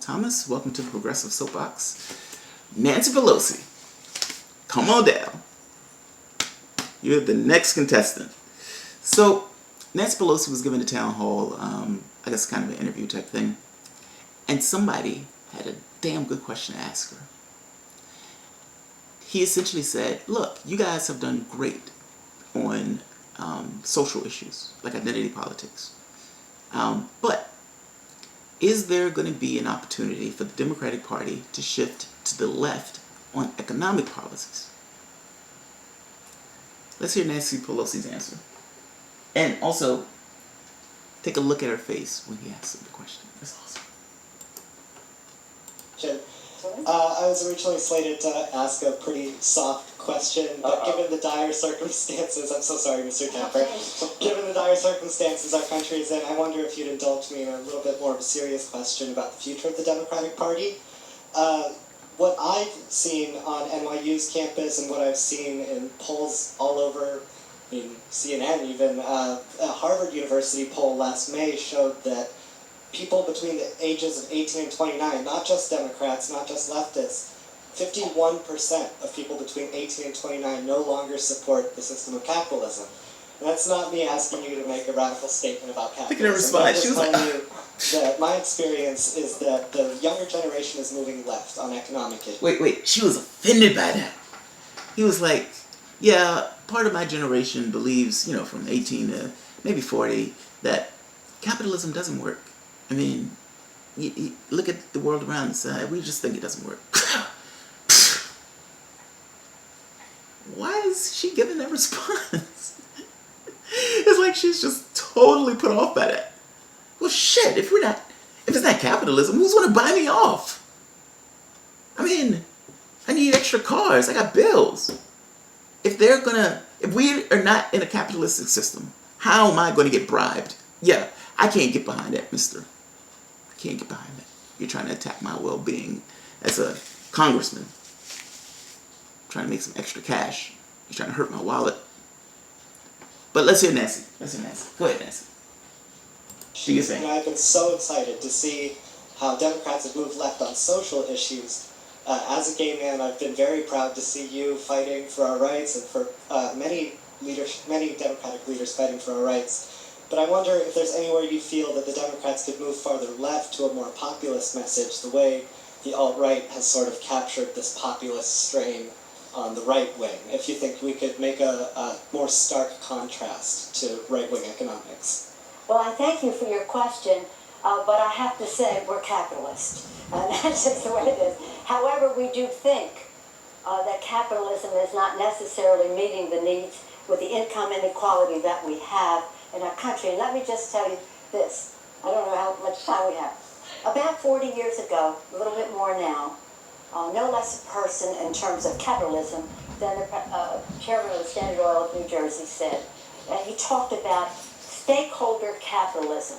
Thomas. Welcome to the Progressive Soapbox. Nancy Pelosi, come on down. You're the next contestant. So, Nancy Pelosi was given a town hall, I guess kind of an interview type thing. And somebody had a damn good question to ask her. He essentially said, look, you guys have done great on social issues, like identity politics. But is there going to be an opportunity for the Democratic Party to shift to the left on economic policies? Let's hear Nancy Pelosi's answer. And also, take a look at her face when he asks her the question. That's awesome. I was originally slated to ask a pretty soft question, but given the dire circumstances, I'm so sorry, Mr. Tapper. Given the dire circumstances our country is in, I wonder if you'd indulge me in a little bit more of a serious question about the future of the Democratic Party. What I've seen on NYU's campus and what I've seen in polls all over, CNN even, a Harvard University poll last May showed that people between the ages of 18 and 29, not just Democrats, not just leftists, 51% of people between 18 and 29 no longer support the system of capitalism. And that's not me asking you to make a radical statement about capitalism. I'm just telling you that my experience is that the younger generation is moving left on economic issues. Wait, she was offended by that. He was like, yeah, part of my generation believes, from 18 to maybe 40, that capitalism doesn't work. I mean, you look at the world around us, we just think it doesn't work. Why is she giving that response? It's like she's just totally put off by that. Well, shit, if it's not capitalism, who's going to buy me off? I mean, I need extra cars. I got bills. If we are not in a capitalistic system, how am I going to get bribed? Yeah, I can't get behind that, mister. I can't get behind that. You're trying to attack my well-being as a congressman. Trying to make some extra cash. You're trying to hurt my wallet. But let's hear Nancy. Go ahead, Nancy. I've been so excited to see how Democrats have moved left on social issues. As a gay man, I've been very proud to see you fighting for our rights and for many Democratic leaders fighting for our rights. But I wonder if there's anywhere you feel that the Democrats could move farther left to a more populist message, the way the alt-right has sort of captured this populist strain on the right wing. If you think we could make a more stark contrast to right-wing economics. Well, I thank you for your question, but I have to say we're capitalist. And that's just the way it is. However, we do think that capitalism is not necessarily meeting the needs with the income inequality that we have in our country. And let me just tell you this. I don't know how much time we have. About 40 years ago, a little bit more now, no less a person in terms of capitalism than the chairman of the Standard Oil of New Jersey said. And he talked about stakeholder capitalism.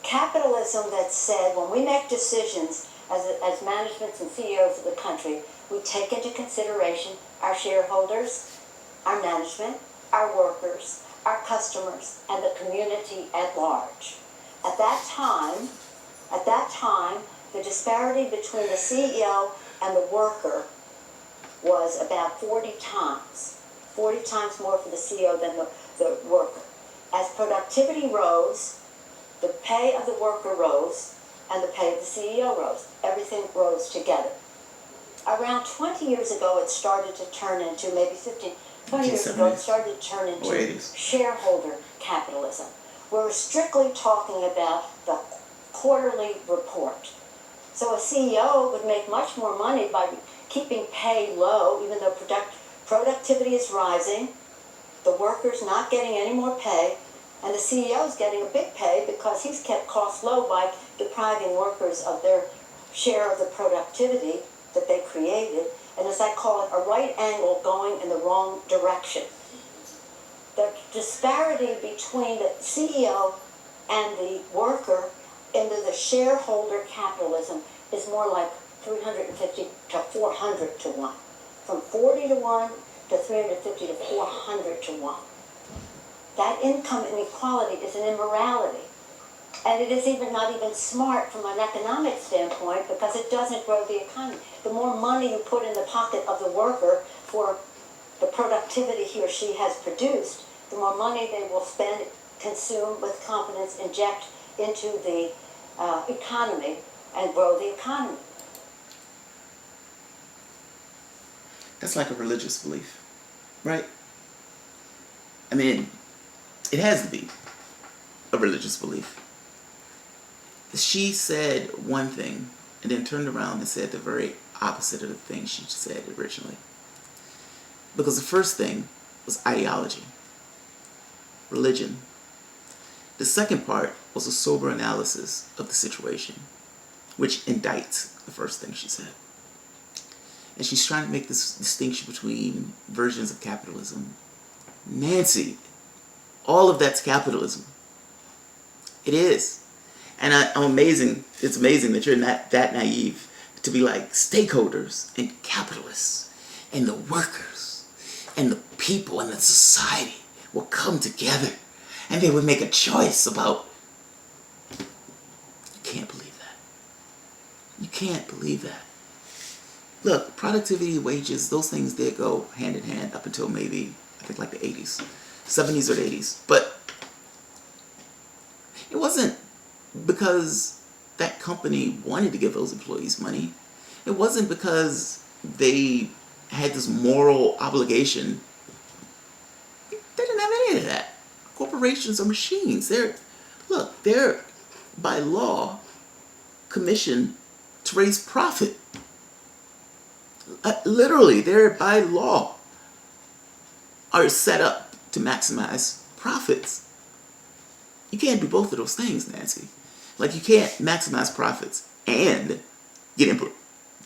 Capitalism that said when we make decisions as managements and CEOs of the country, we take into consideration our shareholders, our management, our workers, our customers, and the community at large. At that time, the disparity between the CEO and the worker was about 40 times more for the CEO than the worker. As productivity rose, the pay of the worker rose, and the pay of the CEO rose. Everything rose together. Around 20 years ago, it started to turn into, maybe 20 years ago, it started to turn into shareholder capitalism. We're strictly talking about the quarterly report. So a CEO would make much more money by keeping pay low, even though productivity is rising, the worker's not getting any more pay, and the CEO's getting a big pay because he's kept costs low by depriving workers of their share of the productivity that they created, and as I call it, a right angle going in the wrong direction. The disparity between the CEO and the worker into the shareholder capitalism is more like 350 to 400 to 1. From 40 to 1 to 350 to 400 to 1. That income inequality is an immorality. And it is even not even smart from an economic standpoint because it doesn't grow the economy. The more money you put in the pocket of the worker for the productivity he or she has produced, the more money they will spend, consume with confidence, inject into the economy and grow the economy. That's like a religious belief, right? I mean, it has to be a religious belief. She said one thing and then turned around and said the very opposite of the thing she said originally. Because the first thing was ideology, religion. The second part was a sober analysis of the situation, which indicts the first thing she said. And she's trying to make this distinction between versions of capitalism. Nancy, all of that's capitalism. It is. And I'm amazing. It's amazing that you're not that naive to be like stakeholders and capitalists and the workers and the people and the society will come together and they would make a choice about. You can't believe that. You can't believe that. Look, productivity, wages, those things did go hand in hand up until maybe, I think like the 80s, 70s or the 80s. But it wasn't because that company wanted to give those employees money. It wasn't because they had this moral obligation. They didn't have any of that. Corporations are machines. They're by law commissioned to raise profit. Literally, they're by law are set up to maximize profits. You can't do both of those things, Nancy. Like, you can't maximize profits and get input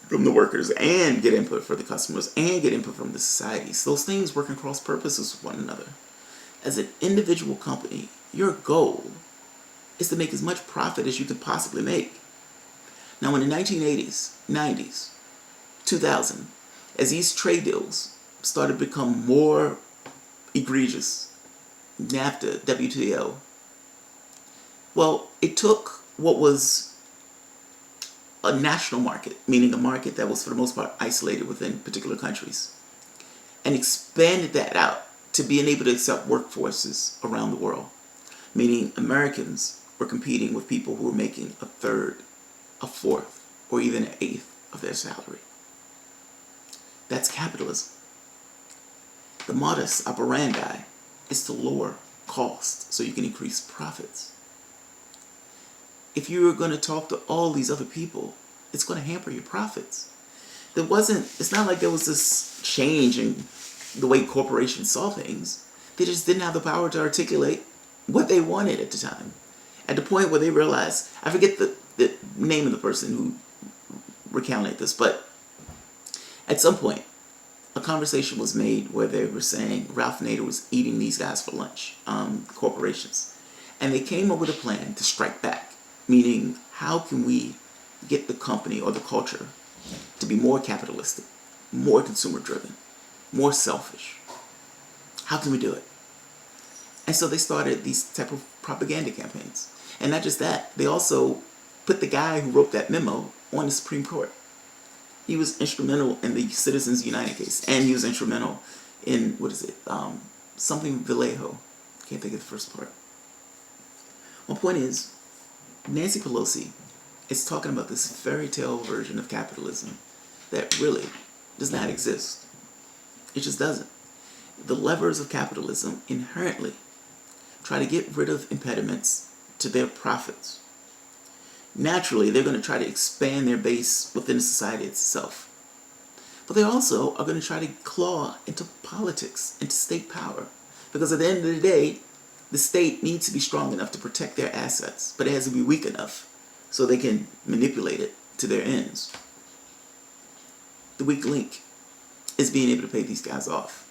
from the workers and get input for the customers and get input from the societies. Those things work in cross purposes with one another. As an individual company, your goal is to make as much profit as you can possibly make. Now, in the 1980s, 90s, 2000, as these trade deals started to become more egregious, NAFTA, WTO, well, it took what was a national market, meaning a market that was for the most part isolated within particular countries, and expanded that out to being able to accept workforces around the world, meaning Americans were competing with people who were making a third, a fourth, or even an eighth of their salary. That's capitalism. The modus operandi is to lower costs so you can increase profits. If you're going to talk to all these other people, it's going to hamper your profits. It's not like there was this change in the way corporations saw things. They just didn't have the power to articulate what they wanted at the time. At the point where they realized, I forget the name of the person who recounted this, but at some point, a conversation was made where they were saying Ralph Nader was eating these guys for lunch, corporations. And they came up with a plan to strike back, meaning how can we get the company or the culture to be more capitalistic, more consumer driven, more selfish? How can we do it? And so they started these type of propaganda campaigns. And not just that, they also put the guy who wrote that memo on the Supreme Court. He was instrumental in the Citizens United case, and he was instrumental in, something Vallejo. Can't think of the first part. My point is, Nancy Pelosi is talking about this fairy tale version of capitalism that really does not exist. It just doesn't. The levers of capitalism inherently try to get rid of impediments to their profits. Naturally, they're going to try to expand their base within the society itself. But they also are going to try to claw into politics, into state power. Because at the end of the day, the state needs to be strong enough to protect their assets, but it has to be weak enough so they can manipulate it to their ends. The weak link is being able to pay these guys off.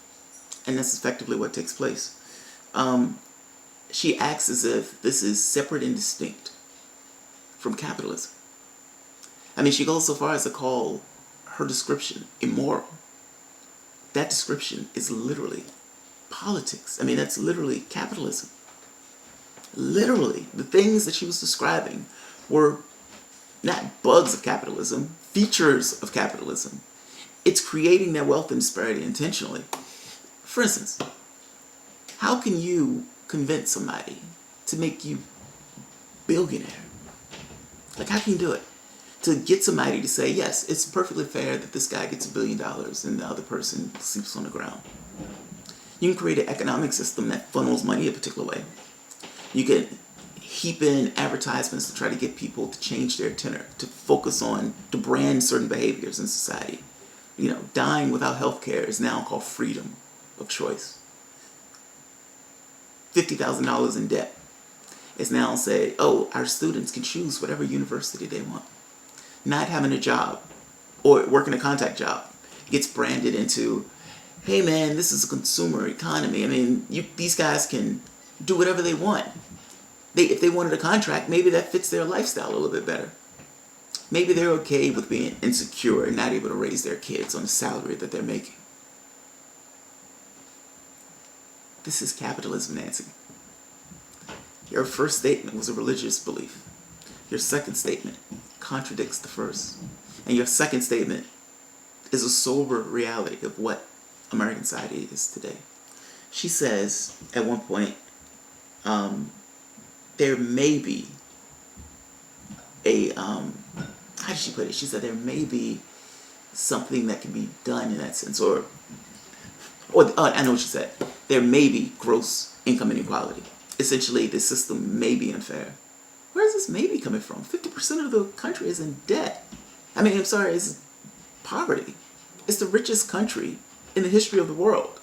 And that's effectively what takes place. She acts as if this is separate and distinct from capitalism. I mean, she goes so far as to call her description immoral. That description is literally politics. I mean, that's literally capitalism. Literally, the things that she was describing were not bugs of capitalism, features of capitalism. It's creating that wealth and disparity intentionally. For instance, how can you convince somebody to make you billionaire? Like, how can you do it? To get somebody to say, yes, it's perfectly fair that this guy gets $1 billion and the other person sleeps on the ground. You can create an economic system that funnels money a particular way. You can heap in advertisements to try to get people to change their tenor, to focus on, to brand certain behaviors in society. You know, dying without health care is now called freedom of choice. $50,000 in debt is now say, oh, our students can choose whatever university they want. Not having a job or working a contact job gets branded into, hey man, this is a consumer economy. I mean, these guys can do whatever they want. If they wanted a contract, maybe that fits their lifestyle a little bit better. Maybe they're okay with being insecure and not able to raise their kids on the salary that they're making. This is capitalism, Nancy. Your first statement was a religious belief. Your second statement contradicts the first. And your second statement is a sober reality of what American society is today. She says at one point, there may be a, how did she put it? She said there may be something that can be done in that sense. Or I know what she said. There may be gross income inequality. Essentially, the system may be unfair. Where is this maybe coming from? 50% of the country is in debt. I mean, I'm sorry, it's poverty. It's the richest country in the history of the world.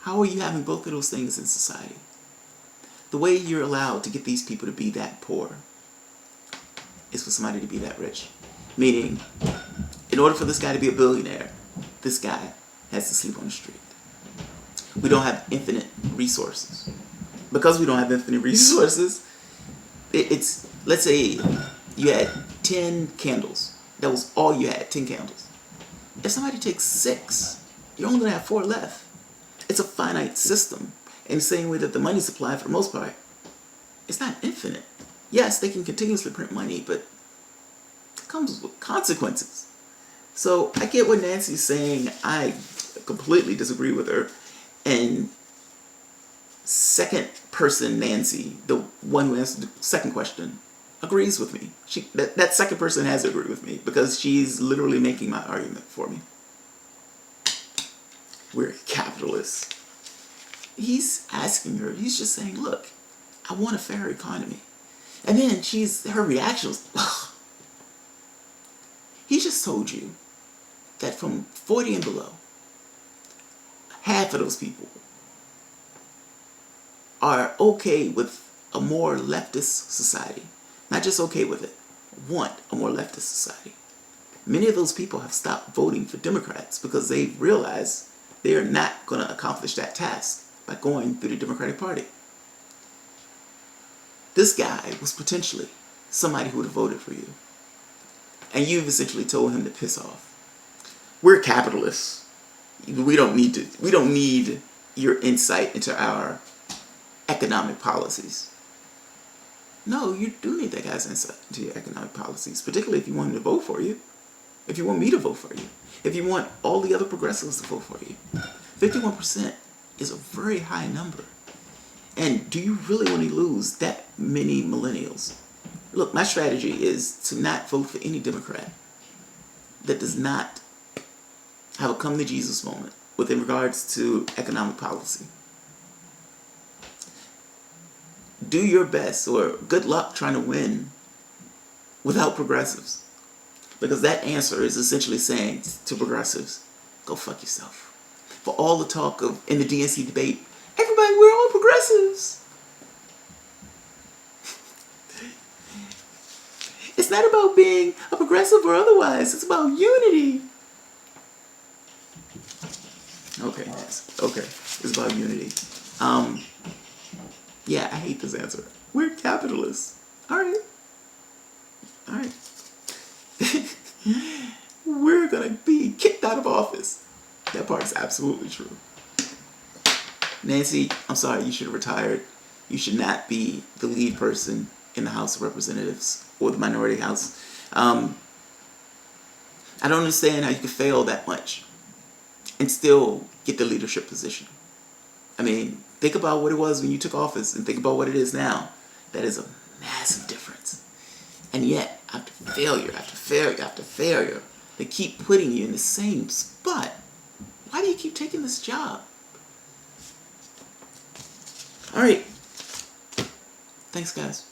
How are you having both of those things in society? The way you're allowed to get these people to be that poor is for somebody to be that rich. Meaning, in order for this guy to be a billionaire, this guy has to sleep on the street. We don't have infinite resources. Because we don't have infinite resources, it's, let's say you had 10 candles. That was all you had, 10 candles. If somebody takes 6, you're only going to have 4 left. It's a finite system. In the same way that the money supply, for the most part, it's not infinite. Yes, they can continuously print money, but it comes with consequences. So I get what Nancy's saying. I completely disagree with her. And second person Nancy, the one who answered the second question, agrees with me. That second person has to agree with me because she's literally making my argument for me. We're capitalists. He's asking her, he's just saying, look, I want a fair economy. And then her reaction was, ugh. He just told you that from 40 and below, half of those people are okay with a more leftist society. Not just okay with it, want a more leftist society. Many of those people have stopped voting for Democrats because they realize they are not going to accomplish that task by going through the Democratic Party. This guy was potentially somebody who would have voted for you. And you've essentially told him to piss off. We're capitalists. We don't need your insight into our economic policies. No, you do need that guy's insight into your economic policies, particularly if you want him to vote for you. If you want me to vote for you. If you want all the other progressives to vote for you. 51% is a very high number. And do you really want to lose that many millennials? Look, my strategy is to not vote for any Democrat that does not have a come to Jesus moment within regards to economic policy. Do your best, or good luck trying to win without progressives. Because that answer is essentially saying to progressives, go fuck yourself. For all the talk of in the DNC debate, everybody, we're all progressives. It's not about being a progressive or otherwise. It's about unity. Okay. It's about unity. Yeah, I hate this answer. We're capitalists. All right. We're going to be kicked out of office. That part is absolutely true. Nancy, I'm sorry, you should have retired. You should not be the lead person in the House of Representatives or the minority house. I don't understand how you could fail that much and still get the leadership position. I mean, think about what it was when you took office and think about what it is now. That is a massive difference. And yet, after failure, after failure, after failure, they keep putting you in the same spot. Why do you keep taking this job? All right. Thanks, guys.